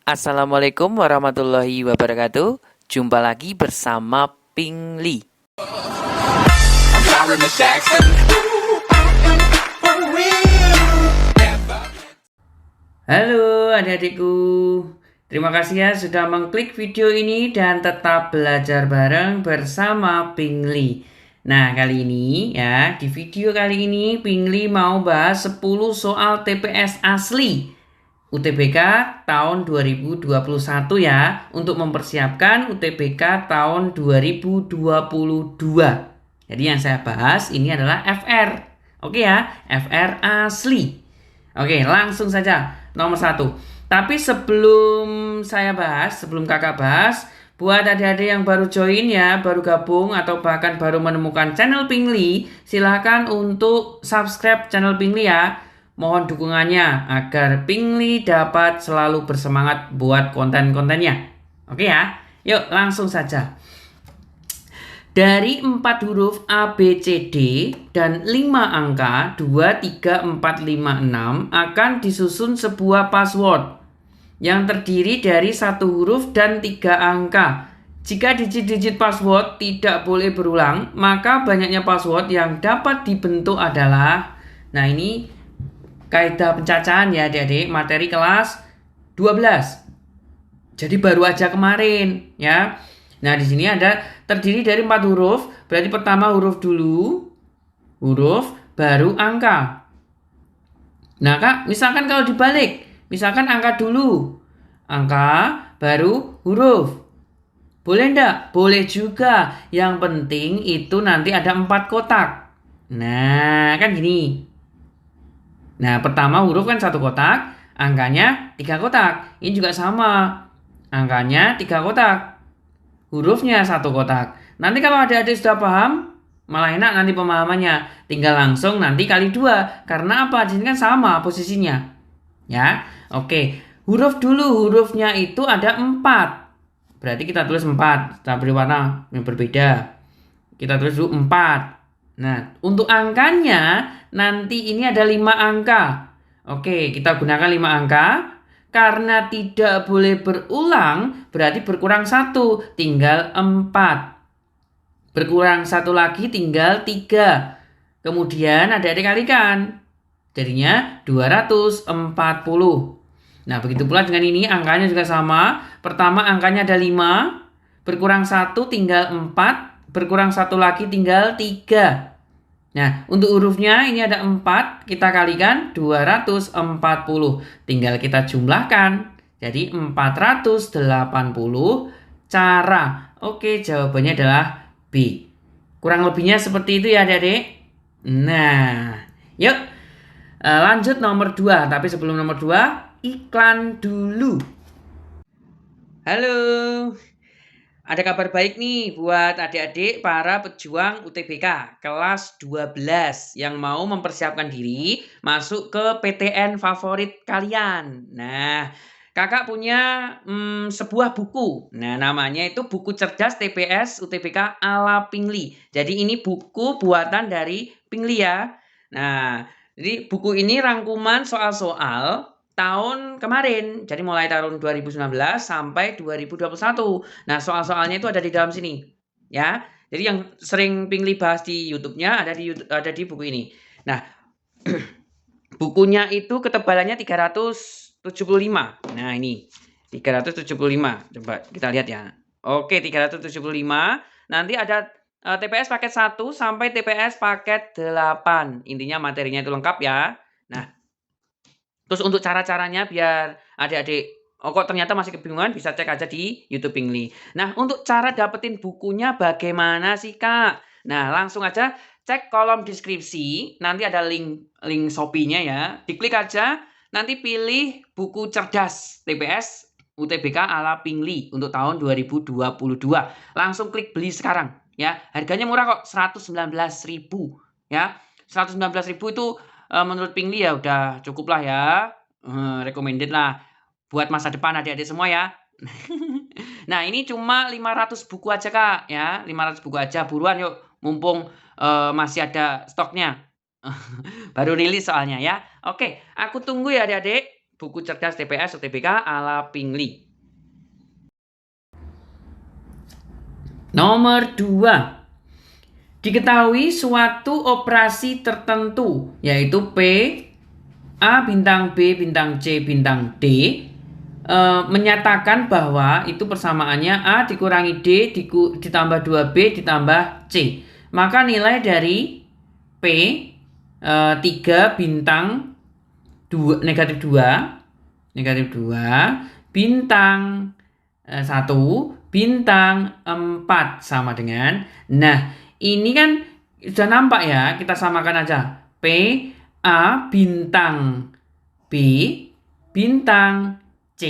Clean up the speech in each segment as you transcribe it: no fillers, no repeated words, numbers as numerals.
Assalamualaikum warahmatullahi wabarakatuh. Jumpa lagi bersama Pingli. Halo adik-adikku. Terima kasih ya sudah mengklik video ini dan tetap belajar bareng bersama Pingli. Nah, kali ini ya, di video kali ini Pingli mau bahas 10 soal TPS asli UTBK tahun 2021 ya, untuk mempersiapkan UTBK tahun 2022. Jadi yang saya bahas ini adalah FR. Oke ya, FR asli. Oke, langsung saja. Nomor 1. Tapi sebelum saya bahas, sebelum kakak bahas, buat adik-adik yang baru join ya, baru gabung atau bahkan baru menemukan channel Pingli, silahkan untuk subscribe channel Pingli ya. Mohon dukungannya agar Pingli dapat selalu bersemangat buat konten-kontennya. Oke ya, yuk langsung saja. Dari 4 huruf A, B, C, D dan 5 angka 2, 3, 4, 5, 6 akan disusun sebuah password yang terdiri dari 1 huruf dan 3 angka. Jika digit-digit password tidak boleh berulang, maka banyaknya password yang dapat dibentuk adalah, nah ini kaidah pencacahan ya adik-adik, materi kelas 12. Jadi baru aja kemarin ya. Nah, di sini ada terdiri dari 4 huruf, berarti pertama huruf dulu, huruf, baru angka. Nah, Kak, misalkan kalau dibalik, misalkan angka dulu, angka, baru huruf. Boleh enggak? Boleh juga. Yang penting itu nanti ada 4 kotak. Nah, kan gini. Nah, pertama huruf kan 1 kotak, angkanya 3 kotak. Ini juga sama. Angkanya 3 kotak. Hurufnya 1 kotak. Nanti kalau adik-adik sudah paham, malah enak nanti pemahamannya. Tinggal langsung nanti kali 2. Karena apa? Di sini kan sama posisinya. Ya, oke. Huruf dulu, hurufnya itu ada 4. Berarti kita tulis 4. Kita beri warna yang berbeda. Kita tulis dulu 4. Nah, untuk angkanya nanti ini ada 5 angka. Oke, kita gunakan 5 angka. Karena tidak boleh berulang, berarti berkurang 1, tinggal 4. Berkurang 1 lagi, tinggal 3. Kemudian adik-adik kalikan. Jadinya 240. Nah, begitu pula dengan ini, angkanya juga sama. Pertama angkanya ada 5. Berkurang 1, tinggal 4. Berkurang 1 lagi, tinggal 3. Nah, untuk hurufnya ini ada 4, kita kalikan 240. Tinggal kita jumlahkan. Jadi 480 cara. Oke, jawabannya adalah B. Kurang lebihnya seperti itu ya adik-adik. Nah, yuk lanjut nomor 2. Tapi sebelum nomor 2, iklan dulu. Halo. Ada kabar baik nih buat adik-adik para pejuang UTBK kelas 12 yang mau mempersiapkan diri masuk ke PTN favorit kalian. Nah, kakak punya sebuah buku. Nah, namanya itu buku cerdas TPS UTBK ala Pingli. Jadi ini buku buatan dari Pingli ya. Nah, jadi buku ini rangkuman soal-soal tahun kemarin. Jadi mulai tahun 2019 sampai 2021. Nah, soal-soalnya itu ada di dalam sini. Ya. Jadi yang sering Pingli bahas di YouTube-nya ada di buku ini. Nah, bukunya itu ketebalannya 375. Nah, ini 375. Coba kita lihat ya. Oke, 375. Nanti ada TPS paket 1 sampai TPS paket 8. Intinya materinya itu lengkap ya. Nah, terus untuk cara-caranya biar adik-adik kok ternyata masih kebingungan, bisa cek aja di YouTube Pingli. Nah, untuk cara dapetin bukunya bagaimana sih, Kak? Nah, langsung aja cek kolom deskripsi, nanti ada link Shopee-nya ya. Diklik aja, nanti pilih buku cerdas TPS UTBK ala Pingli untuk tahun 2022. Langsung klik beli sekarang ya. Harganya murah kok, 119.000 ya. 119.000 itu menurut Pingli ya udah cukup lah ya, recommended lah buat masa depan adik-adik semua ya. Nah, ini cuma 500 buku aja Kak ya, 500 buku aja, buruan yuk mumpung masih ada stoknya. Baru rilis soalnya ya. Oke, aku tunggu ya adik-adik buku cerdas TPS atau TBK ala Pingli. Nomor 2. Diketahui suatu operasi tertentu, yaitu P, A bintang B bintang C bintang D, menyatakan bahwa itu persamaannya A dikurangi D ditambah 2B ditambah C. Maka nilai dari P 3 bintang 2, negatif 2 bintang 1 bintang 4 sama dengan, nah ini kan sudah nampak ya, kita samakan aja. P A bintang B bintang C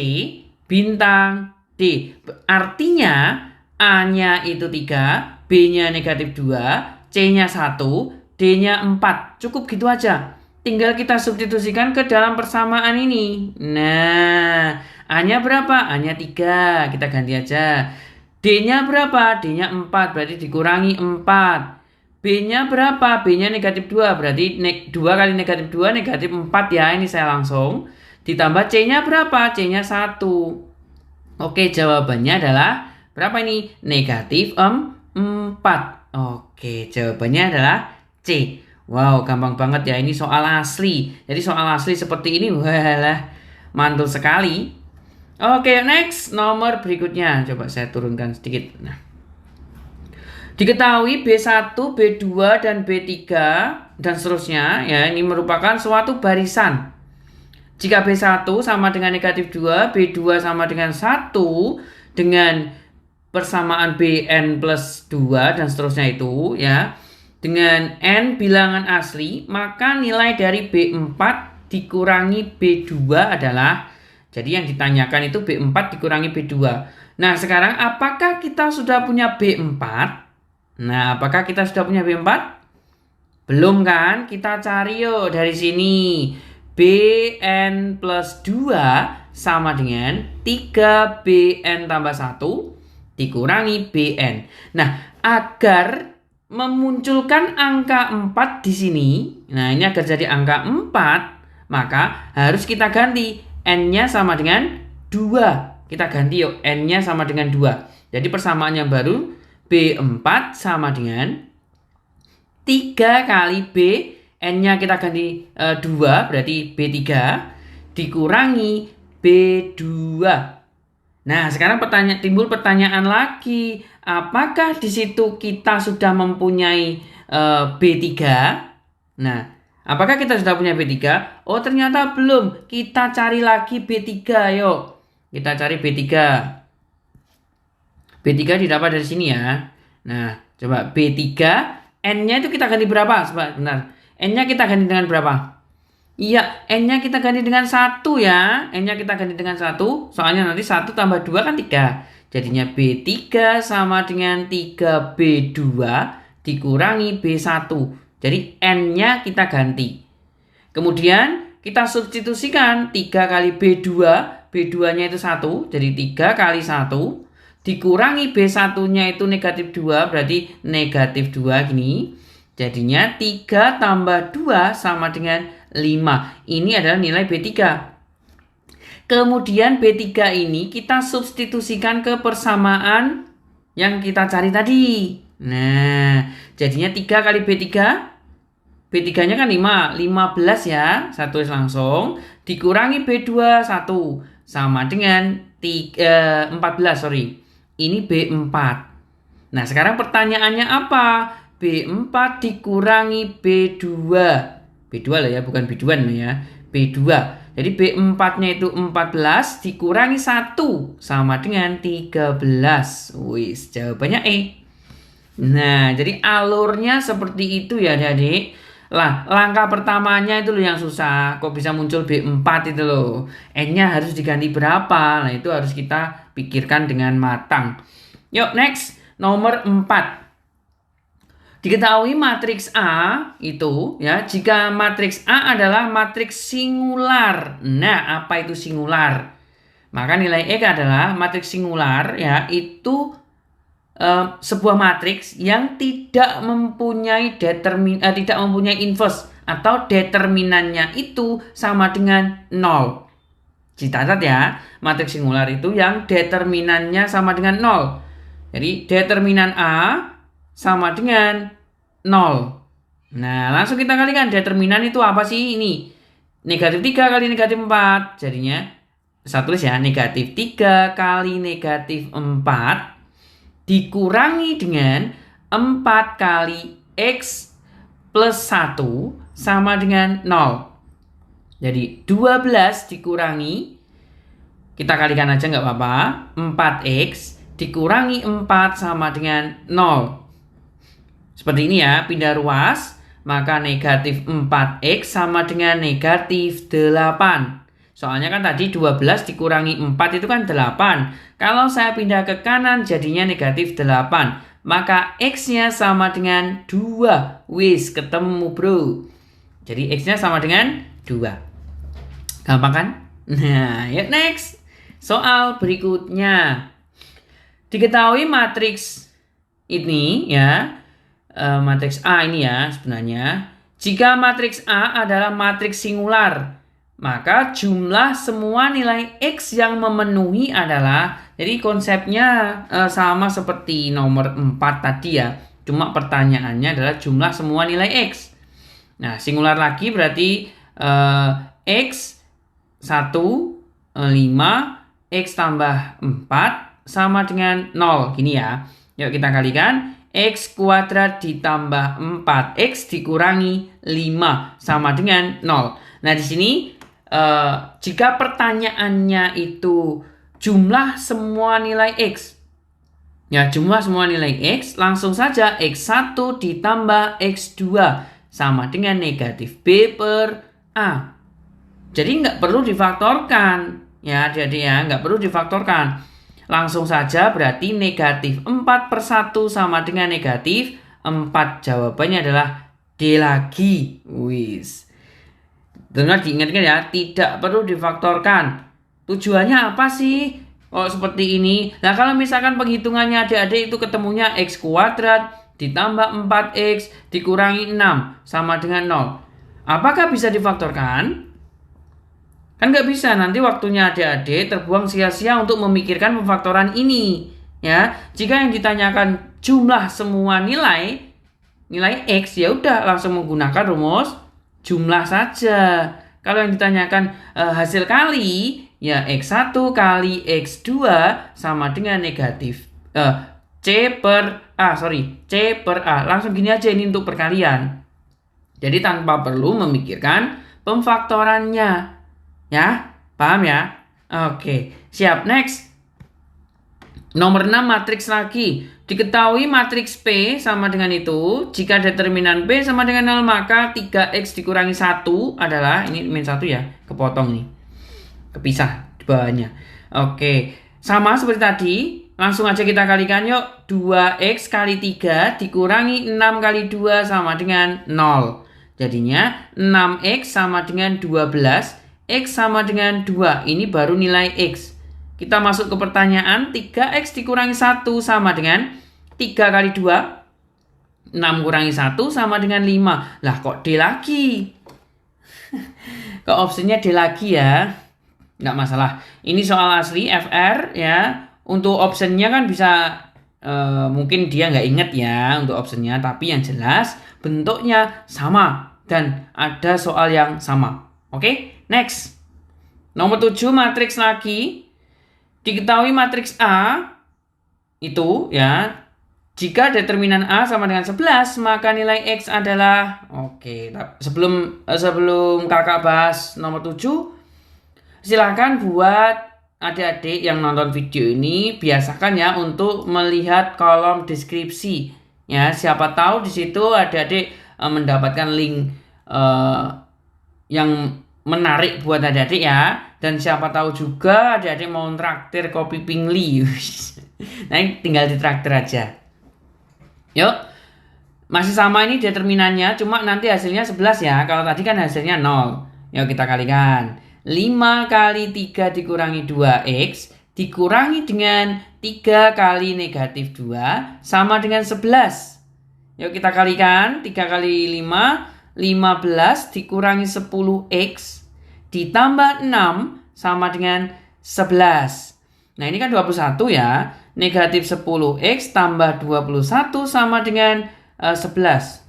bintang D. Artinya A-nya itu 3, B-nya negatif 2, C-nya 1, D-nya 4. Cukup gitu aja. Tinggal kita substitusikan ke dalam persamaan ini. Nah, A-nya berapa? A-nya 3. Kita ganti aja. D-nya berapa? D-nya 4. Berarti dikurangi 4. B-nya berapa? B-nya negatif 2. Berarti 2 kali negatif 2 negatif 4 ya. Ini saya langsung. Ditambah C-nya berapa? C-nya 1. Oke, jawabannya adalah berapa ini? Negatif 4. Oke, jawabannya adalah C. Wow, gampang banget ya. Ini soal asli. Jadi soal asli seperti ini, walah, mantul sekali. Oke, next, nomor berikutnya. Coba saya turunkan sedikit. Nah, diketahui B1, B2, dan B3, dan seterusnya. Ya, ini merupakan suatu barisan. Jika B1 sama dengan negatif 2, B2 sama dengan 1, dengan persamaan Bn plus 2, dan seterusnya itu, ya, dengan N bilangan asli, maka nilai dari B4 dikurangi B2 adalah, jadi yang ditanyakan itu B4 dikurangi B2. Nah, sekarang apakah kita sudah punya B4? Nah, apakah kita sudah punya B4? Belum kan? Kita cari yuk dari sini. Bn plus 2 sama dengan 3Bn tambah 1 dikurangi Bn. Nah, agar memunculkan angka 4 di sini, nah ini agar jadi angka 4, maka harus kita ganti. N-nya sama dengan 2. Kita ganti yuk, N-nya sama dengan 2. Jadi persamaan yang baru, B4 sama dengan 3 kali B, N-nya kita ganti 2, berarti B3, dikurangi B2. Nah, sekarang timbul pertanyaan lagi. Apakah di situ kita sudah mempunyai B3? Nah, apakah kita sudah punya B3? Oh, ternyata belum. Kita cari lagi B3, yuk. Kita cari B3. B3 didapat dari sini ya. Nah, coba B3, N-nya itu kita ganti berapa? Sebentar. N-nya kita ganti dengan berapa? Iya, N-nya kita ganti dengan 1 ya. N-nya kita ganti dengan 1. Soalnya nanti 1 tambah 2 kan 3. Jadinya B3 sama dengan 3B2 dikurangi B1. Jadi N-nya kita ganti. Kemudian kita substitusikan 3 kali B2. B2-nya itu 1. Jadi 3 kali 1. Dikurangi B1-nya itu negatif 2. Berarti negatif 2 gini. Jadinya 3 tambah 2 sama dengan 5. Ini adalah nilai B3. Kemudian B3 ini kita substitusikan ke persamaan yang kita cari tadi. Nah, jadinya 3 kali B3. B3-nya kan 5. 15 ya. Satu langsung. Dikurangi B2, 1. Sama dengan 14, sorry. Ini B4. Nah, sekarang pertanyaannya apa? B4 dikurangi B2. B2 lah ya, bukan B2 lah ya. B2. Jadi B4-nya itu 14 dikurangi 1 sama dengan 13. Wis, jawabannya E. Nah, jadi alurnya seperti itu ya adik-adik. Lah, langkah pertamanya itu loh yang susah. Kok bisa muncul B4 itu loh. N-nya harus diganti berapa? Nah, itu harus kita pikirkan dengan matang. Yuk, next. Nomor 4. Diketahui matriks A itu ya, jika matriks A adalah matriks singular. Nah, apa itu singular? Maka nilai E adalah matriks singular ya, itu sebuah matriks yang tidak mempunyai tidak mempunyai inverse atau determinannya itu sama dengan 0. Dicatat ya, matriks singular itu yang determinannya sama dengan 0. Jadi determinan A sama dengan 0. Nah, langsung kita kalikan. Determinan itu apa sih? Ini negatif 3 kali negatif 4. Jadinya saya tulis ya, negatif 3 kali negatif 4 dikurangi dengan 4 kali X plus 1 sama dengan 0. Jadi 12 dikurangi, kita kalikan aja nggak apa-apa, 4X dikurangi 4 sama dengan 0. Seperti ini ya, pindah ruas, maka negatif 4X sama dengan negatif 8. Soalnya kan tadi 12 dikurangi 4 itu kan 8. Kalau saya pindah ke kanan jadinya negatif 8. Maka X-nya sama dengan 2. Wis, ketemu bro. Jadi X-nya sama dengan 2. Gampang kan? Nah, yuk next. Soal berikutnya. Diketahui matriks ini ya, matriks A ini ya sebenarnya. Jika matriks A adalah matriks singular, maka jumlah semua nilai X yang memenuhi adalah, jadi konsepnya sama seperti nomor 4 tadi ya. Cuma pertanyaannya adalah jumlah semua nilai X. Nah, singular lagi berarti X 1, 5, X tambah 4 sama dengan 0. Gini ya. Yuk kita kalikan. X kuadrat ditambah 4X dikurangi 5 sama dengan 0. Nah di sini jika pertanyaannya itu jumlah semua nilai X. Ya, jumlah semua nilai X, langsung saja X1 ditambah X2 sama dengan negatif B per A. Jadi nggak perlu difaktorkan, ya adik-adik ya, nggak perlu difaktorkan. Langsung saja berarti negatif 4 per 1 sama dengan negatif 4. Jawabannya adalah D lagi. Wis. Dengar diingatkan ya, tidak perlu difaktorkan. Tujuannya apa sih? Oh seperti ini. Nah kalau misalkan penghitungannya adik-adik itu ketemunya X kuadrat ditambah 4X dikurangi 6 sama dengan 0. Apakah bisa difaktorkan? Kan nggak bisa, nanti waktunya adik-adik terbuang sia-sia untuk memikirkan pemfaktoran ini. Ya, jika yang ditanyakan jumlah semua nilai X, ya udah langsung menggunakan rumus jumlah saja. Kalau yang ditanyakan hasil kali, ya X1 kali X2 sama dengan negatif C per A. Langsung gini aja ini untuk perkalian. Jadi tanpa perlu memikirkan pemfaktorannya. Ya, paham ya? Oke, siap. Next. Nomor 6 matriks lagi. Diketahui matriks P sama dengan itu. Jika determinan P sama dengan 0, maka 3X dikurangi 1 adalah, ini min 1 ya, kepotong ini. Kepisah di bawahnya. Oke, sama seperti tadi. Langsung aja kita kalikan yuk. 2X kali 3 dikurangi 6 kali 2 sama dengan 0. Jadinya 6X sama dengan 12. X sama dengan 2, ini baru nilai X. Kita masuk ke pertanyaan, 3X dikurangi 1 sama dengan 3 kali 2. 6 kurangi 1 sama dengan 5. Lah kok D lagi? Kok opsinya D lagi ya? Nggak masalah. Ini soal asli FR ya. Untuk optionnya kan bisa, mungkin dia nggak inget ya untuk optionnya. Tapi yang jelas bentuknya sama. Dan ada soal yang sama. Oke? Next, nomor 7 matriks lagi. Diketahui matriks A itu ya, jika determinan A sama dengan 11, maka nilai X adalah, oke, sebelum kakak bahas nomor 7, silakan buat adik-adik yang nonton video ini biasakan ya untuk melihat kolom deskripsi. Ya, siapa tahu di situ adik-adik mendapatkan link yang menarik buat adik-adik ya. Dan siapa tahu juga adik-adik mau traktir kopi pingli. Nah tinggal ditraktir aja. Yuk. Masih sama ini determinannya, cuma nanti hasilnya 11 ya. Kalau tadi kan hasilnya 0. Yuk kita kalikan. 5 kali 3 dikurangi 2X dikurangi dengan 3 kali negatif 2 sama dengan 11. Yuk kita kalikan. 3 kali 5, 15 dikurangi 10X ditambah 6 sama dengan 11. Nah, ini kan 21 ya. Negatif 10x tambah 21 sama dengan 11.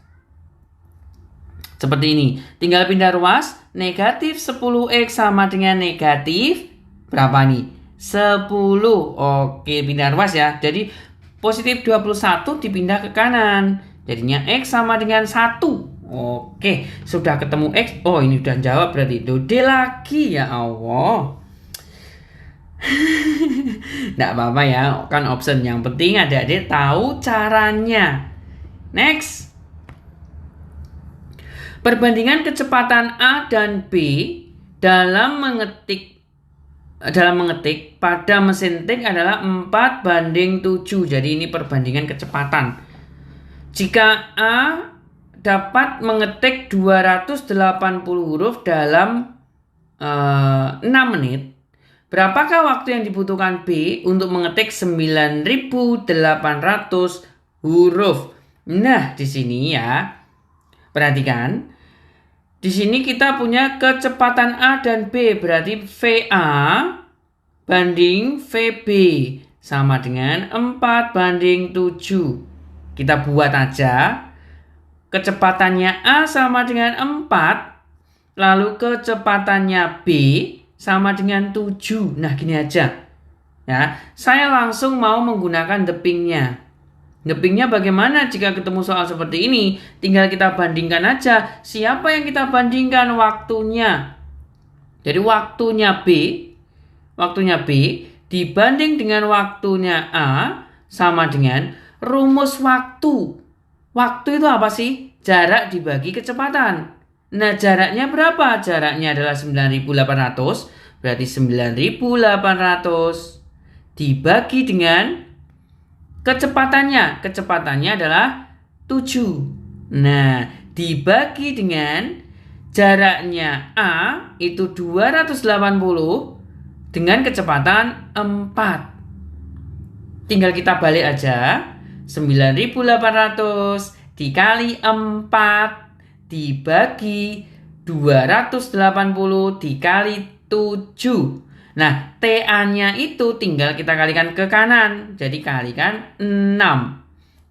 Seperti ini. Tinggal pindah ruas. Negatif 10x sama dengan negatif berapa nih? 10. Oke, pindah ruas ya. Jadi positif 21 dipindah ke kanan. Jadinya x sama dengan 1. Oke, sudah ketemu x. Oh, ini udah jawab berarti. Dode lagi ya Allah. Nggak apa-apa ya, kan option. Yang penting adik-adik tahu caranya. Next. Perbandingan kecepatan A dan B dalam mengetik pada mesin tik adalah 4:7. Jadi ini perbandingan kecepatan. Jika A dapat mengetik 280 huruf dalam 6 menit, berapakah waktu yang dibutuhkan B untuk mengetik 9.800 huruf? Nah, di sini ya, perhatikan. Di sini kita punya kecepatan A dan B, berarti VA banding VB sama dengan 4:7. Kita buat aja. Kecepatannya A sama dengan 4, lalu kecepatannya B sama dengan 7. Nah, gini aja. Ya, saya langsung mau menggunakan depingnya. Depingnya bagaimana jika ketemu soal seperti ini? Tinggal kita bandingkan aja. Siapa yang kita bandingkan waktunya? Jadi waktunya B dibanding dengan waktunya A sama dengan rumus waktu. Waktu itu apa sih? Jarak dibagi kecepatan. Nah, jaraknya berapa? Jaraknya adalah 9.800. Berarti 9.800 dibagi dengan kecepatannya. Kecepatannya adalah 7. Nah, dibagi dengan jaraknya A itu 280 dengan kecepatan 4. Tinggal kita balik aja. 9.800 dikali 4 dibagi 280 dikali 7. Nah, TA-nya itu tinggal kita kalikan ke kanan. Jadi kalikan 6.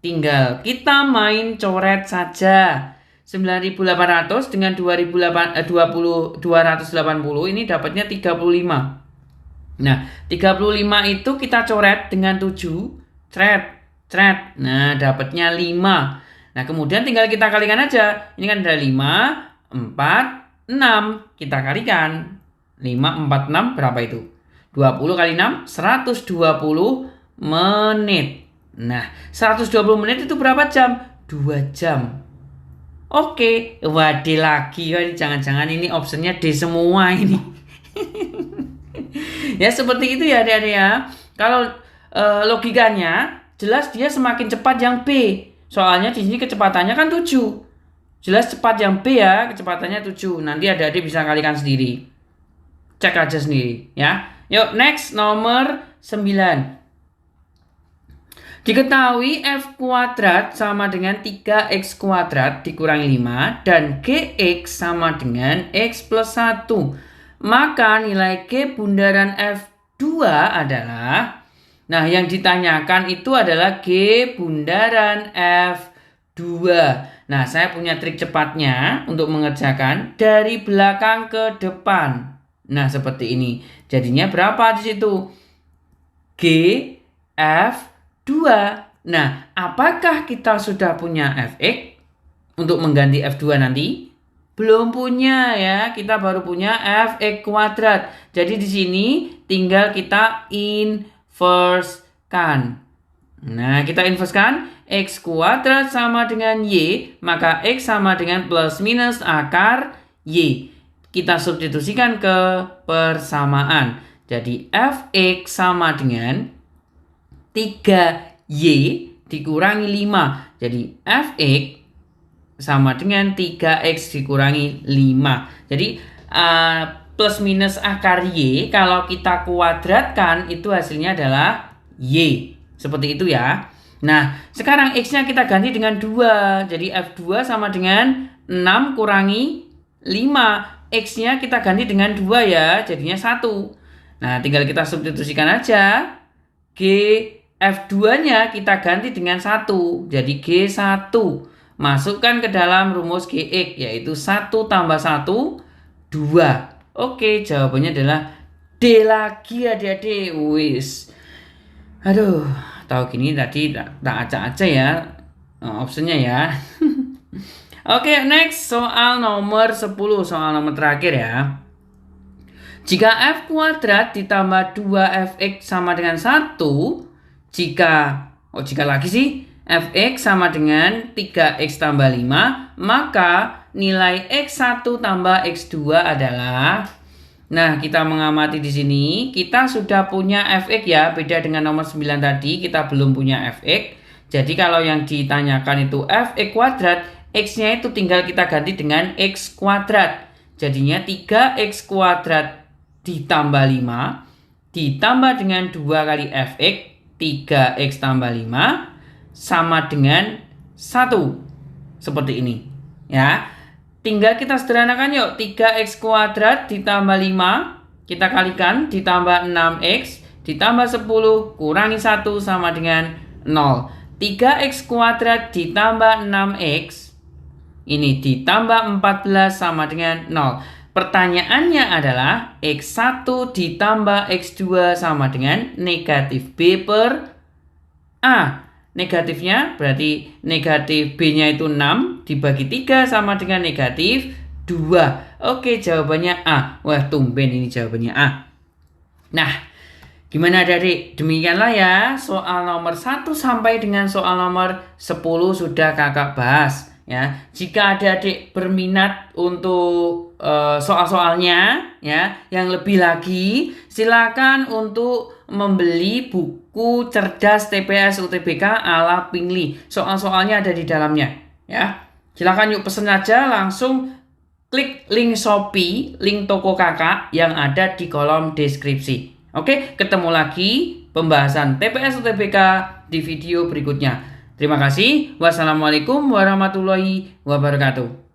Tinggal kita main coret saja. 9.800 dengan 280 ini dapatnya 35. Nah, 35 itu kita coret dengan 7. Cret. Nah, dapatnya 5. Nah, kemudian tinggal kita kalikan aja. Ini kan ada 5, 4, 6. Kita kalikan. 5, 4, 6 berapa itu? 20 kali 6, 120 menit. Nah, 120 menit itu berapa jam? 2 jam. Oke, waduh lagi. Jangan-jangan ini optionnya D semua ini. Ya, seperti itu ya adik-adik ya. Kalau logikanya, jelas dia semakin cepat yang B. Soalnya di sini kecepatannya kan 7. Jelas cepat yang B ya, kecepatannya 7. Nanti adik-adik bisa kalikan sendiri. Cek aja sendiri ya. Yuk, next nomor 9. Diketahui F kuadrat sama dengan 3X kuadrat dikurangi 5 dan GX sama dengan X plus 1. Maka nilai G bundaran F2 adalah, nah yang ditanyakan itu adalah G bundaran F2. Nah, saya punya trik cepatnya untuk mengerjakan dari belakang ke depan. Nah, seperti ini. Jadinya berapa di situ? G, F2. Nah, apakah kita sudah punya Fx untuk mengganti F2 nanti? Belum punya ya. Kita baru punya Fx kuadrat. Jadi di sini tinggal kita inverse-kan. Nah, kita inverse-kan. X kuadrat sama dengan Y. Maka X sama dengan plus minus akar Y. Kita substitusikan ke persamaan. Jadi Fx sama dengan 3Y dikurangi 5. Jadi Fx sama dengan 3X dikurangi 5. Jadi plus minus akar Y kalau kita kuadratkan itu hasilnya adalah Y. Seperti itu ya. Nah, sekarang X-nya kita ganti dengan 2. Jadi F2 sama dengan 6 kurangi 5. X-nya kita ganti dengan 2 ya, jadinya 1. Nah, tinggal kita substitusikan aja. G F2-nya kita ganti dengan 1, jadi G1. Masukkan ke dalam rumus GX, yaitu 1 tambah 1, 2. Oke, jawabannya adalah D lagi adik-adik. Wis. Aduh, tahu gini tadi tak acak-acak ya optionnya ya. Oke, next soal nomor 10, soal nomor terakhir ya. Jika f kuadrat ditambah 2fx sama dengan 1, jika lagi sih fx sama dengan 3x tambah 5, maka nilai x1 tambah x2 adalah, nah kita mengamati di sini, kita sudah punya fx ya, beda dengan nomor 9 tadi, kita belum punya fx. Jadi kalau yang ditanyakan itu fx kuadrat, x-nya itu tinggal kita ganti dengan x kuadrat. Jadinya 3x kuadrat ditambah 5 ditambah dengan 2 kali fx, 3x tambah 5 sama dengan 1. Seperti ini ya. Tinggal kita sederhanakan yuk. 3x kuadrat ditambah 5 kita kalikan, ditambah 6x ditambah 10 kurangi 1 sama dengan 0. 3x kuadrat ditambah 6x ini ditambah 14 sama dengan 0. Pertanyaannya adalah X1 ditambah X2 sama dengan negatif B per A. Negatifnya berarti negatif B-nya itu 6 dibagi 3 sama dengan negatif 2. Oke, jawabannya A. Wah, tumben ini jawabannya A. Nah, gimana adik-adik? Demikianlah ya soal nomor 1 sampai dengan soal nomor 10 sudah kakak bahas. Ya, jika adik-adik berminat untuk soal-soalnya ya yang lebih lagi, silakan untuk membeli buku Cerdas TPS UTBK ala Pingli. Soal-soalnya ada di dalamnya ya. Silakan yuk pesen aja, langsung klik link Shopee, link toko kakak yang ada di kolom deskripsi. Oke, ketemu lagi pembahasan TPS UTBK di video berikutnya. Terima kasih. Wassalamualaikum warahmatullahi wabarakatuh.